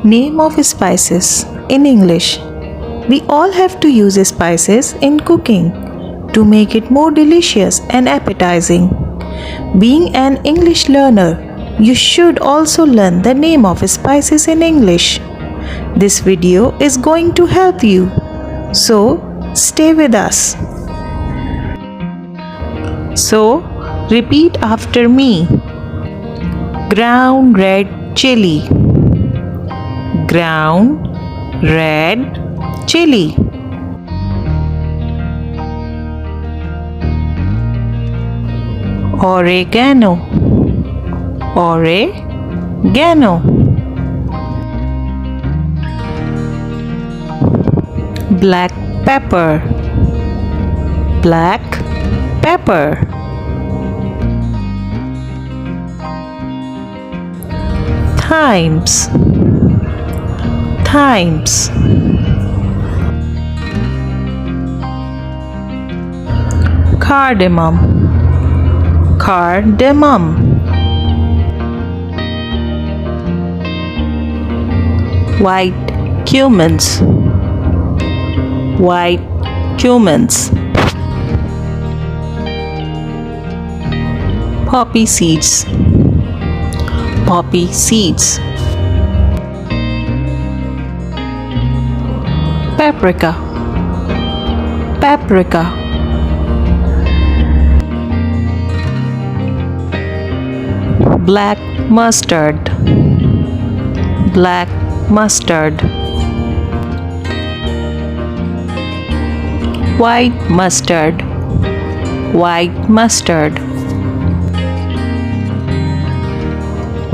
Name of spices in English. We all have to use spices in cooking to make it more delicious and appetizing. Being an English learner, you should also learn the name of spices in English. This video is going to help you. So, stay with us. So, repeat after me. Ground red chili. Ground red chili. Oregano. Oregano. Black pepper. Black pepper. Thymes. Thymes. Cardamom. Cardamom. White cumins. White cumins. Poppy seeds. Poppy seeds. Paprika. Paprika. Black mustard. Black mustard. White mustard. White mustard.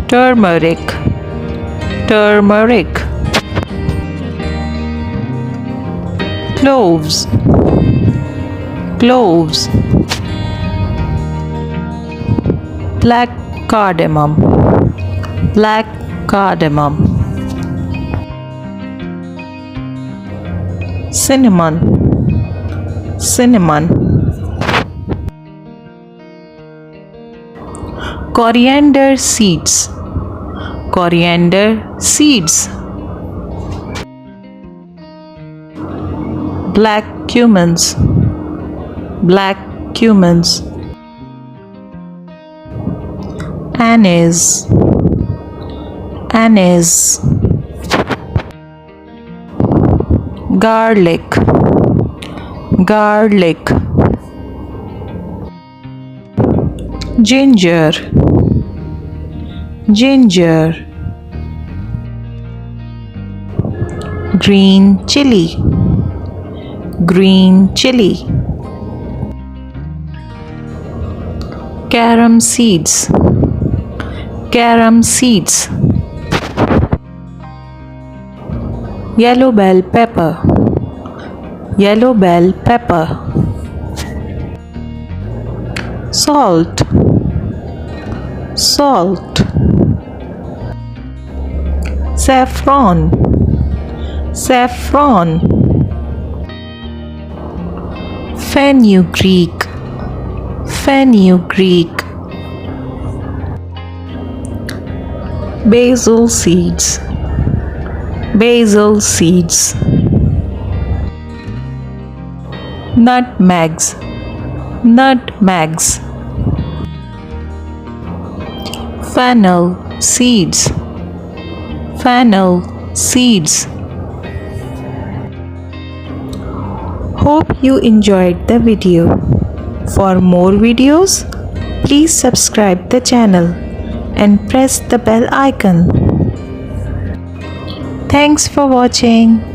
Turmeric. Turmeric. Cloves. Cloves. Black cardamom. Black cardamom. Cinnamon. Cinnamon. Coriander seeds. Coriander seeds. Black cumins. Black cumins. Anise. Anise. Garlic. Garlic. Ginger. Ginger. Green chili. Green chili. Carom seeds. Carom seeds. Yellow bell pepper. Yellow bell pepper. Salt. Salt. Saffron. Saffron. Fenugreek. Fenugreek. Basil seeds. Basil seeds. Nutmegs. Nutmegs. Fennel seeds. Fennel seeds. Hope you enjoyed the video. For more videos, please subscribe the channel and press the bell icon. Thanks for watching.